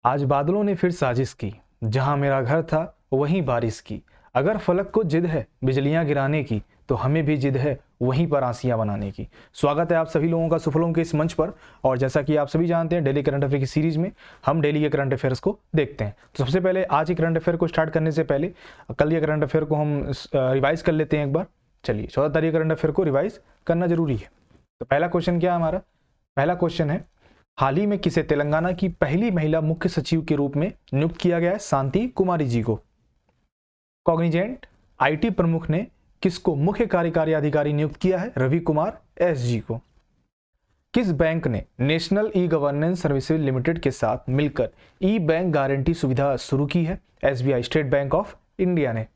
आज बादलों ने फिर साजिश की, जहां मेरा घर था वहीं बारिश की। अगर फलक को जिद है बिजलियां गिराने की, तो हमें भी जिद है वहीं पर आंसियां बनाने की। स्वागत है आप सभी लोगों का सुफलों के इस मंच पर। और जैसा कि आप सभी जानते हैं, डेली करंट अफेयर की सीरीज में हम डेली के करंट अफेयर्स को देखते हैं। तो सबसे पहले आज के करंट अफेयर को स्टार्ट करने से पहले कल के करंट अफेयर को हम रिवाइज कर लेते हैं एक बार। चलिए, 14 तारीख करंट अफेयर को रिवाइज करना जरूरी है। तो पहला क्वेश्चन क्या है हमारा? पहला क्वेश्चन है, हाल ही में किसे तेलंगाना की पहली महिला मुख्य सचिव के रूप में नियुक्त किया गया है? शांति कुमारी जी को। कॉग्निजेंट आईटी प्रमुख ने किसको मुख्य कार्यकारी अधिकारी नियुक्त किया है? रवि कुमार एस जी को। किस बैंक ने national e governance services limited के साथ मिलकर ई बैंक गारंटी सुविधा शुरू की है? SBI, state bank of India ने।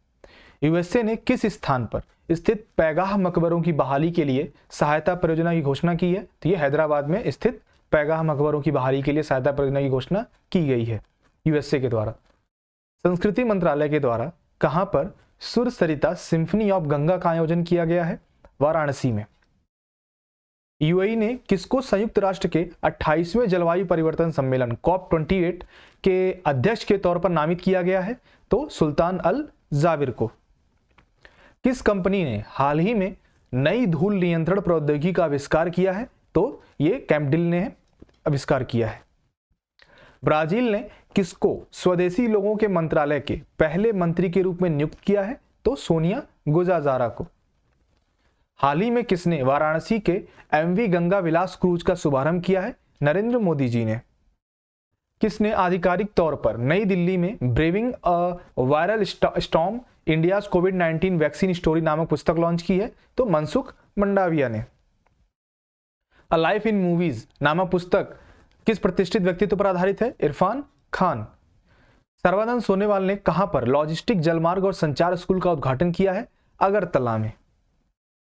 यूएसए ने किस स्थान पर स्थित पैगाह मकबरों की बहाली के लिए सहायता परियोजना की घोषणा की है? तो यह हैदराबाद में स्थित पैगाह मकबरों की बहाली के लिए सहायता परियोजना की घोषणा की गई है यूएसए के द्वारा। संस्कृति मंत्रालय के द्वारा कहां पर सुर सरिता सिम्फनी ऑफ गंगा का आयोजन किया गया है? वाराणसी में। यूएई ने किसको संयुक्त राष्ट्र के 28वें जलवायु परिवर्तन सम्मेलन COP28 के अध्यक्ष के तौर पर नामित किया गया है? तो सुल्तान अल जाबिर को। किस कंपनी ने हाल ही में नई धूल नियंत्रण प्रौद्योगिकी का आविष्कार किया है? तो ये कैम्पडिल ने आविष्कार किया है। ब्राजील ने किसको स्वदेशी लोगों के मंत्रालय के पहले मंत्री के रूप में नियुक्त किया है? तो सोनिया गुजाजारा को। हाल ही में किसने वाराणसी के एमवी गंगा विलास क्रूज का शुभारंभ किया है? नरेंद्र मोदी जी ने। किसने आधिकारिक तौर पर नई दिल्ली में braving a viral storm India's covid vaccine story नामक पुस्तक लॉन्च की है? तो मनसुख मंडाविया ने। अ लाइफ इन मूवीज नामक पुस्तक किस प्रतिष्ठित व्यक्तित्व पर आधारित है? इरफान खान। सर्बानंद सोनोवाल ने कहां पर लॉजिस्टिक, जलमार्ग और संचार स्कूल का उद्घाटन किया है? अगरतला में।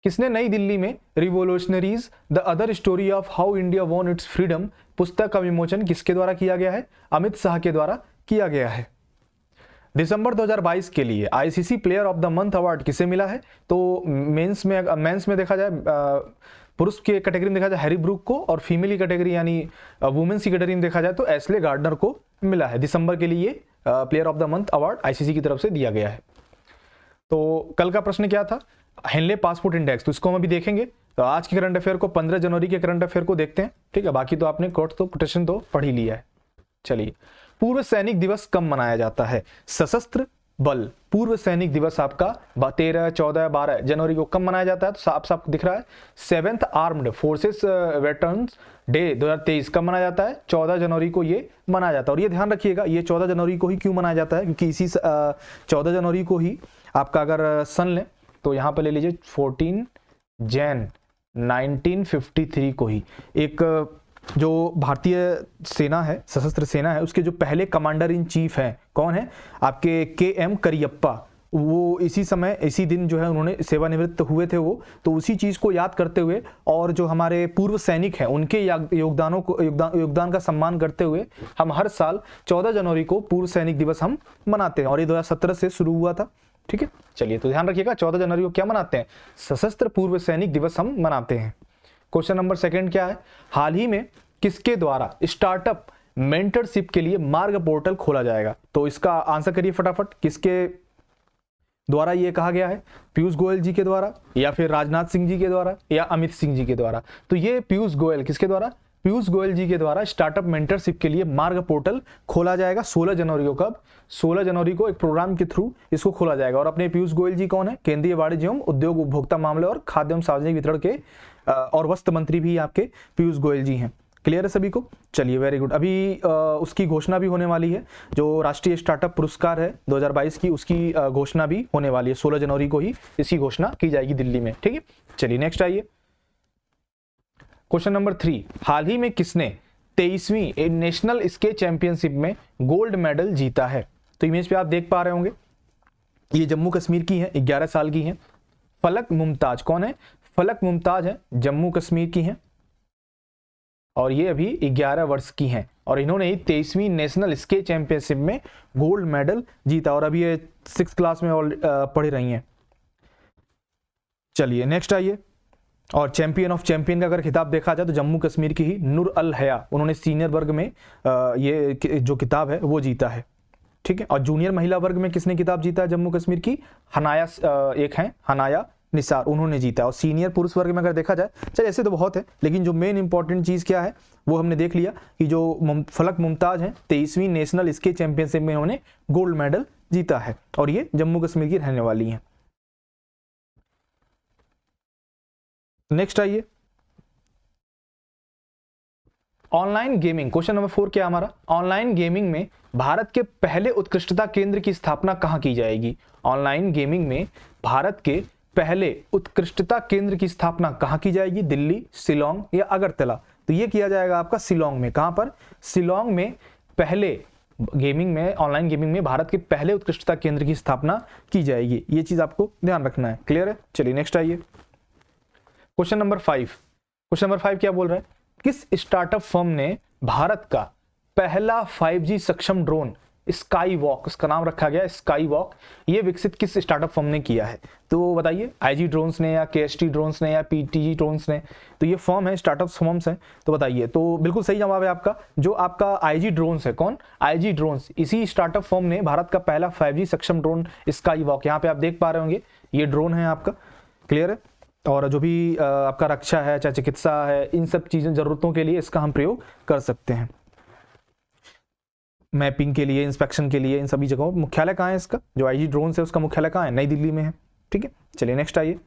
किसने नई दिल्ली में revolutionaries the other story of how India won it's freedom पुस्तक का विमोचन किसके द्वारा किया गया है? अमित शाह के द्वारा किया गया है। दिसंबर 2022 के लिए ICC player of the month award किसे मिला है? तो मेंस में देखा जाए, पुरुष की कैटेगरी में देखा जाए हैरी ब्रूक को, और फीमेल की कैटेगरी यानी वुमेन्स की कैटेगरी में देखा जाए तो एस्ले गार्डनर को मिला है। दिसंबर के लिए player of the month award ICC की तरफ से दिया गया है। तो कल का प्रश्न क्या था? हेनले पासपोर्ट इंडेक्स, तो इसको हम अभी देखेंगे। तो आज के करंट अफेयर को 15 जनवरी के करंट अफेयर को देखते हैं, ठीक है। बाकी तो आपने कोटेशन तो पढ़ ही लिया है। चलिए, पूर्व सैनिक दिवस कब मनाया जाता है? सशस्त्र बल पूर्व सैनिक दिवस आपका 13, 14, 12 जनवरी को कब मनाया जाता है? तो साफ साफ दिख रहा है। 7th armed forces veterans day 2023 कब मनाया जाता है? 14 जनवरी को ये मनाया जाता है। और ये ध्यान रखिएगा, ये 14 जनवरी को ही क्यों मनाया जाता है? क्योंकि इसी 14 जनवरी को ही आपका अगर सन लें तो यहाँ पर ले लीजिए 14 जैन 1953 को ही एक जो भारतीय सेना है, सशस्त्र सेना है, उसके जो पहले कमांडर इन चीफ हैं, कौन है? आपके KM करियप्पा। वो इसी दिन जो है उन्होंने सेवानिवृत्त हुए थे वो। तो उसी चीज़ को याद करते हुए और जो हमारे पूर्व सैनिक हैं उनके योगदान का सम्मान करते हुए हम हर साल 14 जनवरी को पूर्व सैनिक दिवस हम मनाते हैं। और ये 2017 से शुरू हुआ था, ठीक है। चलिए, तो ध्यान रखिएगा 14 जनवरी को क्या मनाते हैं? सशस्त्र पूर्व सैनिक दिवस हम मनाते हैं। क्वेश्चन नंबर 2 क्या है? हाल ही में किसके द्वारा स्टार्टअप मेंटरशिप के लिए मार्ग पोर्टल खोला जाएगा? तो इसका आंसर करिए फटाफट। किसके द्वारा ये कहा गया है? पीयूष गोयल जी के द्वारा, या फिर राजनाथ सिंह जी के द्वारा, या अमित सिंह जी के द्वारा? तो ये पीयूष गोयल, किसके द्वारा? पीयूष गोयल जी के द्वारा स्टार्टअप मेंटरशिप के लिए मार्ग पोर्टल खोला जाएगा 16 जनवरी को। कब? 16 जनवरी को एक प्रोग्राम के थ्रू इसको खोला जाएगा। और अपने पीयूष गोयल जी कौन है? केंद्रीय वाणिज्य एवं उद्योग, उपभोक्ता मामले और खाद्य एवं सार्वजनिक वितरण के और वस्त्र मंत्री भी आपके पीयूष गोयल जी हैं। क्लियर है सभी को? चलिए, वेरी गुड। अभी उसकी घोषणा भी होने वाली है, जो राष्ट्रीय स्टार्टअप पुरस्कार है 2022 की, उसकी घोषणा भी होने वाली है। 16 जनवरी को ही इसकी घोषणा की जाएगी दिल्ली में, ठीक है। चलिए, नेक्स्ट आइए। क्वेश्चन नंबर 3, हाल ही में किसने 23वीं नेशनल स्केच चैंपियनशिप में गोल्ड मेडल जीता है? तो इमेज पे आप देख पा रहे होंगे, ये जम्मू कश्मीर की है, 11 साल की है। फलक मुमताज कौन है? फलक मुमताज है, जम्मू कश्मीर की हैं, और ये अभी 11 वर्ष की हैं। और इन्होंने 23वीं नेशनल स्केच चैंपियनशिप में गोल्ड मेडल जीता, और अभी ये 6th क्लास में पढ़ रही हैं। चलिए, नेक्स्ट आइए। और चैंपियन ऑफ चैंपियन का अगर खिताब देखा जाए तो जम्मू कश्मीर की ही नूर अल हया, उन्होंने सीनियर वर्ग में ये जो किताब है वो जीता है, ठीक है। और जूनियर महिला वर्ग में किसने किताब जीता है जम्मू कश्मीर की? हनाया, एक है हनाया निसार, उन्होंने जीता। और सीनियर पुरुष वर्ग में अगर देखा जाए, चलिए ऐसे तो बहुत है, लेकिन जो मेन इंपॉर्टेंट चीज़ क्या है वो हमने देख लिया कि जो फलक मुमताज हैं 23वीं नेशनल स्केच चैंपियनशिप में उन्होंने गोल्ड मेडल जीता है और ये जम्मू कश्मीर की रहने वाली हैं। नेक्स्ट आइए, ऑनलाइन गेमिंग, क्वेश्चन नंबर 4 क्या हमारा? ऑनलाइन गेमिंग में भारत के पहले उत्कृष्टता केंद्र की स्थापना कहां की जाएगी? ऑनलाइन गेमिंग में भारत के पहले उत्कृष्टता केंद्र की स्थापना कहां की जाएगी? दिल्ली, शिलोंग या अगरतला? तो ये किया जाएगा आपका शिलोंग में। कहां पर? शिलोंग में पहले गेमिंग में, ऑनलाइन गेमिंग में भारत के पहले उत्कृष्टता केंद्र की स्थापना की जाएगी। ये चीज आपको ध्यान रखना है। क्लियर है? चलिए नेक्स्ट आइए, क्वेश्चन नंबर 5। क्वेश्चन नंबर 5 क्या बोल रहा है? किस स्टार्टअप फर्म ने भारत का पहला 5G सक्षम ड्रोन स्काई वॉक, उसका नाम रखा गया स्काई वॉक, ये विकसित किस स्टार्टअप फर्म ने किया है? तो बताइए, IG ड्रोन्स ने या KST ड्रोन्स ने या PTG ड्रोन्स ने? तो ये फर्म है, स्टार्टअप फर्म्स हैं, तो बताइए। तो बिल्कुल सही जवाब है आपका, जो आपका IG ड्रोन्स है। कौन? IG ड्रोन्स, इसी स्टार्टअप फर्म ने भारत का पहला 5G सक्षम ड्रोन स्काई वॉक, यहाँ पे आप देख पा रहे होंगे ये ड्रोन है आपका। क्लियर है? और जो भी आपका रक्षा है, चाहे चिकित्सा है, इन सब चीज़ों जरूरतों के लिए इसका हम प्रयोग कर सकते हैं। मैपिंग के लिए, इंस्पेक्शन के लिए, इन सभी जगहों। मुख्यालय कहाँ है इसका? जो IG ड्रोन है उसका मुख्यालय कहाँ है? नई दिल्ली में है, ठीक है। चलिए नेक्स्ट आइए,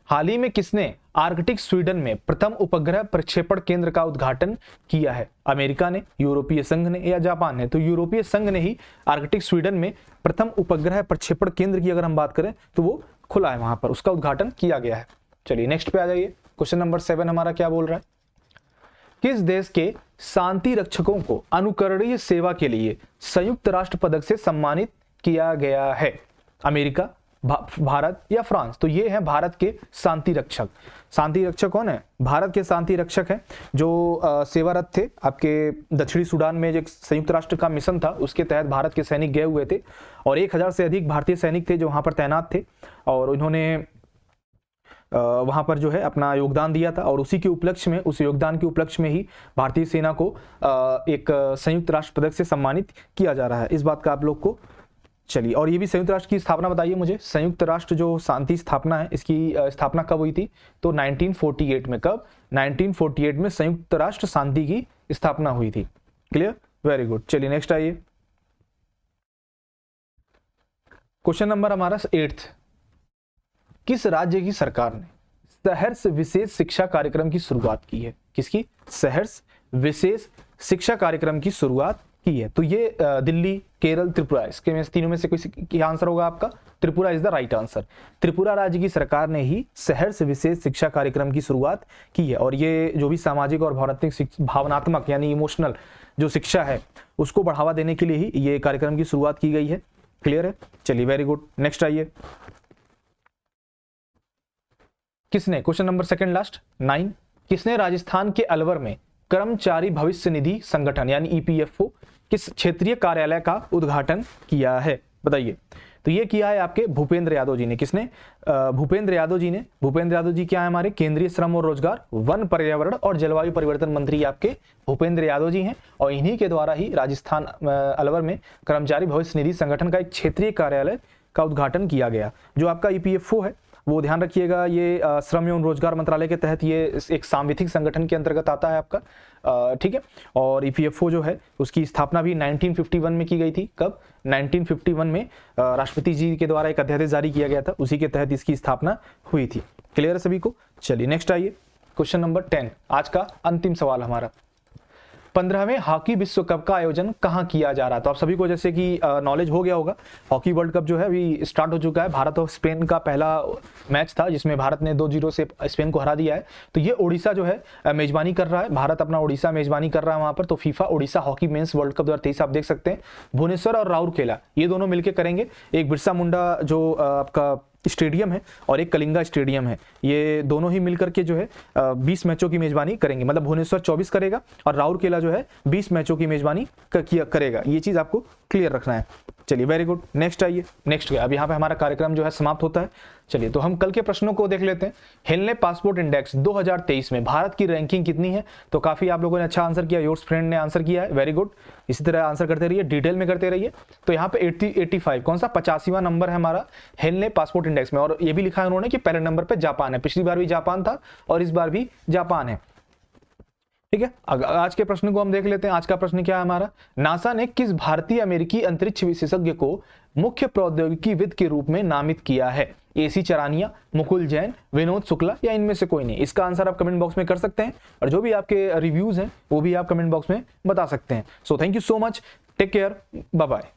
हाल ही में किसने आर्कटिक स्वीडन में प्रथम उपग्रह प्रक्षेपण केंद्र का उद्घाटन किया है? अमेरिका ने, यूरोपीय संघ ने या जापान ने? तो यूरोपीय संघ ने ही आर्कटिक स्वीडन में प्रथम उपग्रह प्रक्षेपण केंद्र की अगर हम बात करें तो वो खुला है, वहां पर उसका उद्घाटन किया गया है। चलिए नेक्स्ट पे आ जाइए, क्वेश्चन नंबर 7 हमारा क्या बोल रहा है? किस देश के शांति रक्षकों को अनुकरणीय सेवा के लिए संयुक्त राष्ट्र पदक से सम्मानित किया गया है? अमेरिका, भारत या फ्रांस? तो ये है भारत के शांति रक्षक। शांति रक्षक कौन है? भारत के शांति रक्षक हैं जो सेवारत थे आपके दक्षिणी सूडान में, जो एक संयुक्त राष्ट्र का मिशन था उसके तहत भारत के सैनिक गए हुए थे और 1000 से अधिक भारतीय सैनिक थे जो वहां पर तैनात थे और उन्होंने वहां पर जो है अपना योगदान दिया था। और उसी के उपलक्ष्य में, उस योगदान के उपलक्ष्य में ही भारतीय सेना को एक संयुक्त राष्ट्र पदक से सम्मानित किया जा रहा है। इस बात का आप लोग को, चलिए। और ये भी संयुक्त राष्ट्र की स्थापना बताइए मुझे, संयुक्त राष्ट्र जो शांति स्थापना है इसकी स्थापना कब हुई थी? तो 1948 में। कब? 1948 में संयुक्त राष्ट्र शांति की स्थापना हुई थी। क्लियर? Very good. चलिए नेक्स्ट आइए, क्वेश्चन नंबर हमारा 8। किस राज्य की सरकार ने सहर्ष विशेष शिक्षा कार्यक्रम की शुरुआत की है? किसकी? सहर्ष विशेष शिक्षा कार्यक्रम की शुरुआत की है। तो ये दिल्ली, केरल, त्रिपुरा, इसके में तीनों में से कोई क्या आंसर होगा आपका? Tripura is the right answer. Tripura राज्य की सरकार ने ही सहर्ष विशेष शिक्षा कार्यक्रम की शुरुआत की है और ये जो भी सामाजिक और भावनात्मक यानी इमोशनल जो शिक्षा है उसको बढ़ावा देने के लिए ही ये कार्यक्रम की शुरुआत की गई है। क्लियर है? चलिए वेरी गुड। नेक्स्ट आइए, किसने, क्वेश्चन नंबर 2 लास्ट 9, किसने राजस्थान के अलवर में कर्मचारी भविष्य निधि संगठन यानी EPFO किस क्षेत्रीय कार्यालय का उद्घाटन किया है? बताइए। तो ये किया है आपके भूपेंद्र यादव जी ने। किसने? भूपेंद्र यादव जी ने। भूपेंद्र यादव जी क्या है? हमारे केंद्रीय श्रम और रोजगार, वन, पर्यावरण और जलवायु परिवर्तन मंत्री आपके भूपेंद्र यादव जी हैं और इन्हीं के द्वारा ही राजस्थान अलवर में कर्मचारी भविष्य निधि संगठन का एक क्षेत्रीय कार्यालय का उद्घाटन किया गया। जो आपका EPFO है वो ध्यान रखिएगा, ये श्रम एवं रोजगार मंत्रालय के तहत ये एक सांविधिक संगठन के अंतर्गत आता है आपका, ठीक है। और EPFO जो है उसकी स्थापना भी 1951 में की गई थी। कब? 1951 में राष्ट्रपति जी के द्वारा एक अध्यादेश जारी किया गया था, उसी के तहत इसकी स्थापना हुई थी। क्लियर है सभी को? चलिए नेक्स्ट आइए, क्वेश्चन नंबर 10, आज का अंतिम सवाल हमारा। 15वें हॉकी विश्व कप का आयोजन कहाँ किया जा रहा है? तो आप सभी को जैसे कि नॉलेज हो गया होगा, हॉकी वर्ल्ड कप जो है अभी स्टार्ट हो चुका है। भारत और स्पेन का पहला मैच था जिसमें भारत ने 2-0 से स्पेन को हरा दिया है। तो ये ओडिशा जो है मेजबानी कर रहा है, भारत अपना ओडिशा मेजबानी कर रहा है वहां पर। तो FIFA Odisha hockey mains world cup 2023 आप देख सकते हैं, भुवनेश्वर और राउरकेला ये दोनों मिलकर करेंगे। एक बिरसा मुंडा जो आपका स्टेडियम है और एक कलिंगा स्टेडियम है, ये दोनों ही मिलकर के जो है 20 मैचों की मेजबानी करेंगे। मतलब भुवनेश्वर 24 करेगा और राउरकेला जो है 20 मैचों की मेजबानी करेगा। ये चीज आपको क्लियर रखना है। चलिए वेरी गुड, नेक्स्ट आइए। नेक्स्ट अब यहाँ पे हमारा कार्यक्रम जो है समाप्त होता है। चलिए तो हम कल के प्रश्नों को देख लेते हैं। हेनले पासपोर्ट इंडेक्स 2023 में भारत की रैंकिंग कितनी है? तो काफी आप लोगों ने अच्छा आंसर किया, योर्स फ्रेंड ने आंसर किया है, वेरी गुड। इसी तरह आंसर करते रहिए, डिटेल में करते रहिए। तो यहाँ पे 85 कौन सा 85वां नंबर है हमारा हेनले पासपोर्ट इंडेक्स में। और ये भी लिखा है उन्होंने कि पहले नंबर पे जापान है, पिछली बार भी जापान था और इस बार भी जापान है। ठीक है, आज के प्रश्न को हम देख लेते हैं। आज का प्रश्न क्या है हमारा? नासा ने किस भारतीय अमेरिकी अंतरिक्ष विशेषज्ञ को मुख्य प्रौद्योगिकीविद के रूप में नामित किया है? एसी चरानिया, मुकुल जैन, विनोद शुक्ला या इनमें से कोई नहीं? इसका आंसर आप कमेंट बॉक्स में कर सकते हैं और जो भी आपके रिव्यूज हैं वो भी आप कमेंट बॉक्स में बता सकते हैं। So thank you so much, take care, bye bye.